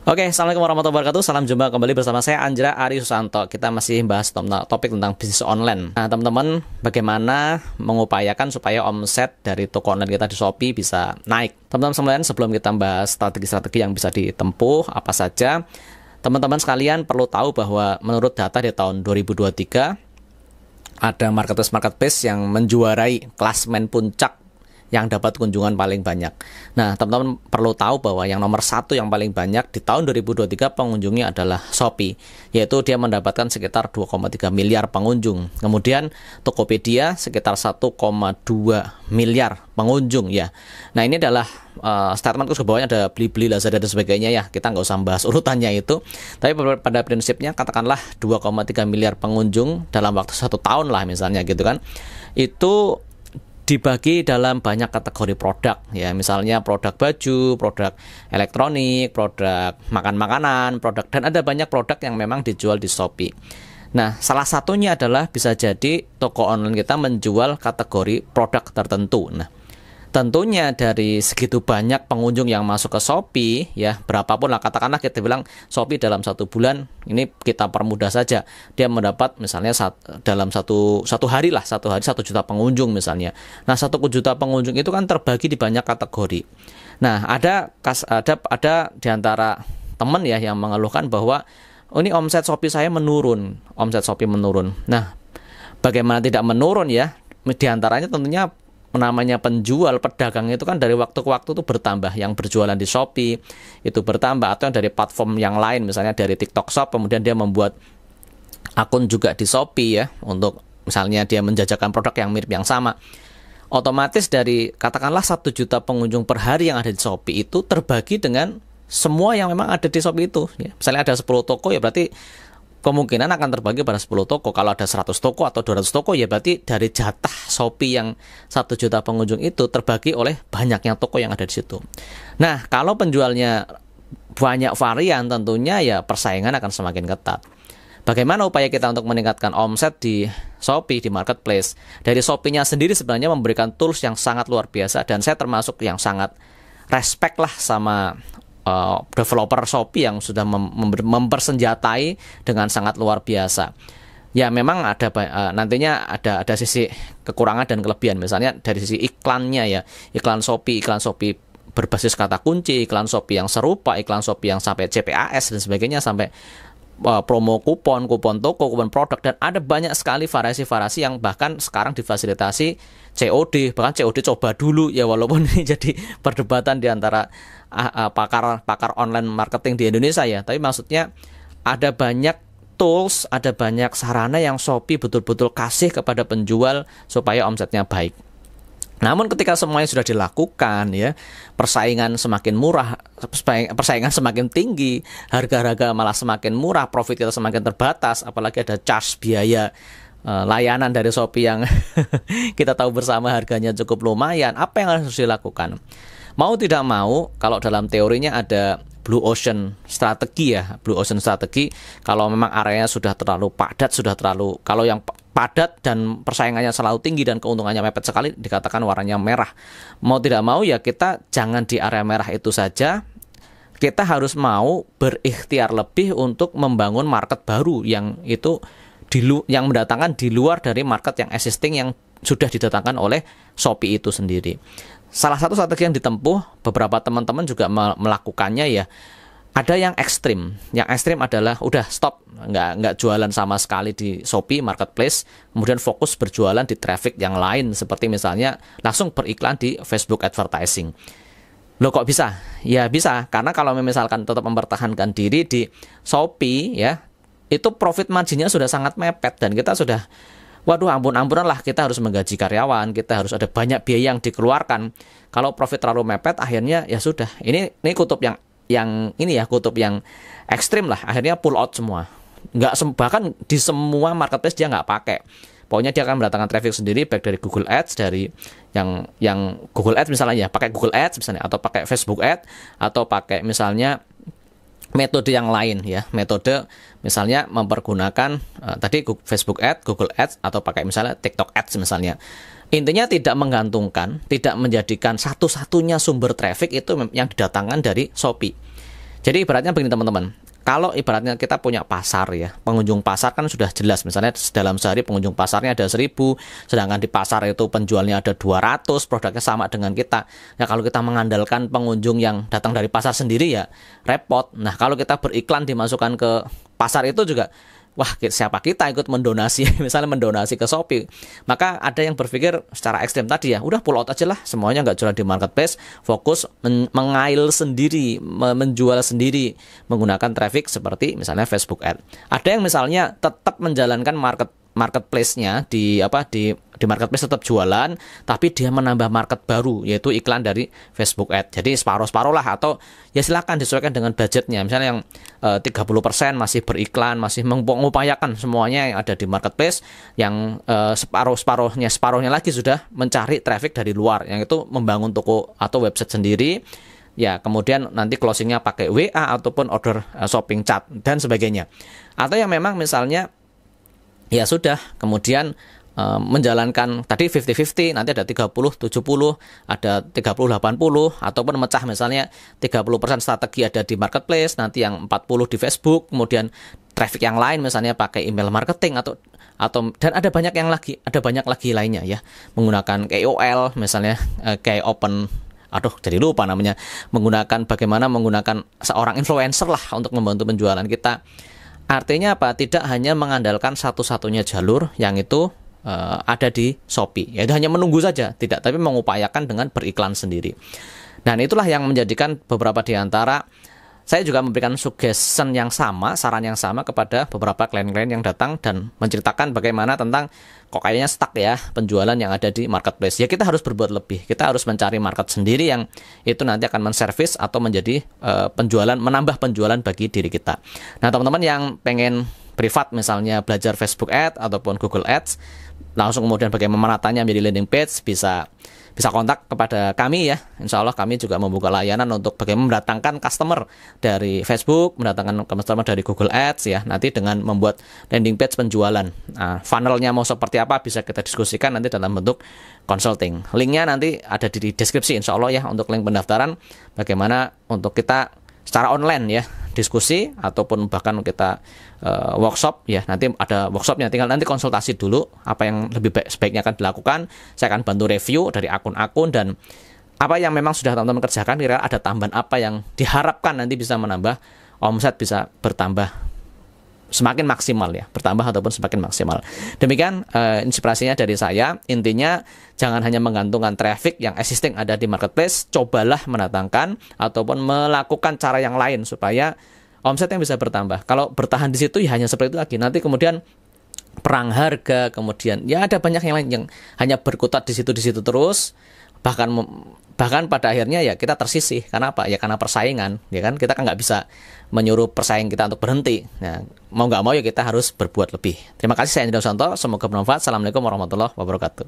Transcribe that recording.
Oke, assalamualaikum warahmatullahi wabarakatuh. Salam jumpa kembali bersama saya Anjra Ari Susanto. Kita masih bahas topik tentang bisnis online. Nah, teman-teman, bagaimana mengupayakan supaya omset dari toko online kita di Shopee bisa naik? Teman-teman sekalian, sebelum kita bahas strategi-strategi yang bisa ditempuh apa saja, teman-teman sekalian perlu tahu bahwa menurut data di tahun 2023 ada marketplace yang menjuarai klasemen puncak yang dapat kunjungan paling banyak. Nah, teman-teman perlu tahu bahwa yang nomor satu yang paling banyak di tahun 2023 pengunjungnya adalah Shopee, yaitu dia mendapatkan sekitar 2,3 miliar pengunjung. Kemudian Tokopedia sekitar 1,2 miliar pengunjung ya. Nah, ini adalah statement terus ke bawahnya ada Blibli, Lazada dan sebagainya ya. Kita nggak usah bahas urutannya itu. Tapi pada prinsipnya katakanlah 2,3 miliar pengunjung dalam waktu 1 tahun lah misalnya gitu kan. Itu dibagi dalam banyak kategori produk ya, misalnya produk baju, produk elektronik, produk makan-makanan, produk, dan ada banyak produk yang memang dijual di Shopee. Nah, salah satunya adalah bisa jadi toko online kita menjual kategori produk tertentu. Nah, tentunya dari segitu banyak pengunjung yang masuk ke Shopee ya, berapapun lah, katakanlah kita bilang Shopee dalam 1 bulan, ini kita permudah saja, dia mendapat misalnya dalam satu hari 1 juta pengunjung misalnya. Nah, 1 juta pengunjung itu kan terbagi di banyak kategori. Nah, ada di antara teman ya yang mengeluhkan bahwa ini omset Shopee saya menurun, Nah, bagaimana tidak menurun ya? Di antaranya tentunya namanya penjual, pedagang itu kan dari waktu ke waktu itu bertambah, yang berjualan di Shopee itu bertambah, atau yang dari platform yang lain misalnya dari TikTok Shop, kemudian dia membuat akun juga di Shopee ya, untuk misalnya dia menjajakan produk yang mirip yang sama. Otomatis dari katakanlah 1 juta pengunjung per hari yang ada di Shopee itu terbagi dengan semua yang memang ada di Shopee itu ya. Misalnya ada 10 toko ya berarti kemungkinan akan terbagi pada 10 toko. Kalau ada 100 toko atau 200 toko ya berarti dari jatah Shopee yang 1 juta pengunjung itu terbagi oleh banyaknya toko yang ada di situ. Nah, kalau penjualnya banyak varian tentunya ya persaingan akan semakin ketat. Bagaimana upaya kita untuk meningkatkan omset di Shopee, di marketplace? Dari Shopee-nya sendiri sebenarnya memberikan tools yang sangat luar biasa, dan saya termasuk yang sangat respect lah sama developer Shopee yang sudah mempersenjatai dengan sangat luar biasa. Ya memang ada nantinya ada sisi kekurangan dan kelebihan. Misalnya dari sisi iklannya ya, iklan Shopee berbasis kata kunci, iklan Shopee yang serupa, iklan Shopee yang sampai CPAS dan sebagainya, sampai promo kupon toko, kupon produk, dan ada banyak sekali variasi-variasi yang bahkan sekarang difasilitasi COD, bahkan COD coba dulu ya, walaupun ini jadi perdebatan di antara pakar online marketing di Indonesia ya, tapi maksudnya ada banyak tools, ada banyak sarana yang Shopee betul-betul kasih kepada penjual supaya omsetnya baik. Namun ketika semuanya sudah dilakukan ya, persaingan semakin murah, persaingan semakin tinggi, harga-harga malah semakin murah, profit kita semakin terbatas, apalagi ada charge biaya layanan dari Shopee yang kita tahu bersama harganya cukup lumayan. Apa yang harus dilakukan? Mau tidak mau, kalau dalam teorinya ada Blue Ocean strategi ya, Blue Ocean strategi. Kalau memang areanya sudah terlalu padat, kalau yang padat dan persaingannya selalu tinggi dan keuntungannya mepet sekali, dikatakan warnanya merah. Mau tidak mau ya kita jangan di area merah itu saja. Kita harus mau berikhtiar lebih untuk membangun market baru yang itu yang mendatangkan di luar dari market yang existing yang sudah didatangkan oleh Shopee itu sendiri. Salah satu strategi yang ditempuh, beberapa teman-teman juga melakukannya ya. Ada yang ekstrim. Yang ekstrim adalah udah stop, nggak jualan sama sekali di Shopee Marketplace, kemudian fokus berjualan di traffic yang lain, seperti misalnya langsung beriklan di Facebook Advertising. Loh kok bisa? Ya bisa, karena kalau misalkan tetap mempertahankan diri di Shopee ya, itu profit marginnya sudah sangat mepet, dan kita sudah waduh ampun-ampunan lah, kita harus menggaji karyawan, kita harus ada banyak biaya yang dikeluarkan. Kalau profit terlalu mepet, akhirnya ya sudah. Ini kutub yang kutub yang ekstrim lah, akhirnya pull out semua. Bahkan di semua marketplace dia nggak pakai. Pokoknya dia akan mendatangkan traffic sendiri, baik dari Google Ads, dari yang Google Ads misalnya ya, pakai Google Ads misalnya, atau pakai Facebook Ads, atau pakai misalnya metode yang lain ya, metode misalnya mempergunakan tadi Facebook Ads, Google Ads, atau pakai misalnya TikTok Ads misalnya. Intinya tidak menggantungkan, tidak menjadikan satu-satunya sumber traffic itu yang didatangkan dari Shopee. Jadi ibaratnya begini teman-teman, kalau ibaratnya kita punya pasar ya, pengunjung pasar kan sudah jelas, misalnya dalam sehari pengunjung pasarnya ada 1000, sedangkan di pasar itu penjualnya ada 200, produknya sama dengan kita. Ya kalau kita mengandalkan pengunjung yang datang dari pasar sendiri ya repot. Nah kalau kita beriklan dimasukkan ke pasar itu juga, wah siapa kita ikut mendonasi, misalnya mendonasi ke Shopee. Maka ada yang berpikir secara ekstrem tadi ya, udah pull out aja lah, semuanya nggak jual di marketplace, fokus mengail sendiri, menjual sendiri menggunakan traffic seperti misalnya Facebook Ad. Ada yang misalnya tetap menjalankan marketplace-nya di marketplace tetap jualan, tapi dia menambah market baru, yaitu iklan dari Facebook Ad. Jadi separuh-separuh lah, atau ya silakan disesuaikan dengan budgetnya. Misalnya yang 30% masih beriklan, masih mengupayakan semuanya yang ada di marketplace, yang separuhnya lagi sudah mencari traffic dari luar, yang itu membangun toko atau website sendiri. Ya, kemudian nanti closingnya pakai WA ataupun order shopping chat dan sebagainya. Atau yang memang misalnya ya sudah, kemudian menjalankan tadi 50-50, nanti ada 30-70, ada 30-80, ataupun mecah misalnya 30% strategi ada di marketplace, nanti yang 40 di Facebook, kemudian traffic yang lain misalnya pakai email marketing atau dan ada banyak lagi lainnya ya, menggunakan KOL misalnya, kayak jadi lupa namanya, bagaimana menggunakan seorang influencer lah untuk membantu penjualan kita. Artinya apa? Tidak hanya mengandalkan satu-satunya jalur yang itu ada di Shopee, yaitu hanya menunggu saja, tidak, tapi mengupayakan dengan beriklan sendiri. Dan itulah yang menjadikan beberapa di antara saya juga memberikan suggestion yang sama, saran yang sama kepada beberapa klien-klien yang datang dan menceritakan bagaimana tentang kok kayaknya stuck ya penjualan yang ada di marketplace. Ya kita harus berbuat lebih, kita harus mencari market sendiri yang itu nanti akan menservis atau menjadi menambah penjualan bagi diri kita. Nah teman-teman yang pengen privat misalnya belajar Facebook Ads ataupun Google Ads, langsung kemudian bagaimana menatanya menjadi landing page, bisa kontak kepada kami ya. Insya Allah kami juga membuka layanan untuk bagaimana mendatangkan customer dari Facebook, mendatangkan customer dari Google Ads ya, nanti dengan membuat landing page penjualan. Nah, funnelnya mau seperti apa bisa kita diskusikan nanti dalam bentuk consulting. Linknya nanti ada di deskripsi insya Allah ya, untuk link pendaftaran bagaimana untuk kita secara online ya diskusi ataupun bahkan kita workshop ya. Nanti ada workshopnya, tinggal nanti konsultasi dulu apa yang lebih baik sebaiknya akan dilakukan. Saya akan bantu review dari akun-akun dan apa yang memang sudah teman-teman kerjakan, kira-kira ada tambahan apa yang diharapkan nanti bisa menambah omset, bisa bertambah semakin maksimal ya, bertambah ataupun semakin maksimal. Demikian inspirasinya dari saya. Intinya jangan hanya menggantungkan traffic yang existing ada di marketplace, cobalah mendatangkan ataupun melakukan cara yang lain supaya omset yang bisa bertambah. Kalau bertahan di situ ya hanya seperti itu lagi. Nanti kemudian perang harga, kemudian ya ada banyak yang lain yang hanya berkutat di situ terus. Bahkan pada akhirnya ya kita tersisih. Karena apa? Ya karena persaingan, ya kan? Kita kan nggak bisa menyuruh persaing kita untuk berhenti. Nah, mau nggak mau ya kita harus berbuat lebih. Terima kasih, saya Andrea Susanto. Semoga bermanfaat. Assalamualaikum warahmatullahi wabarakatuh.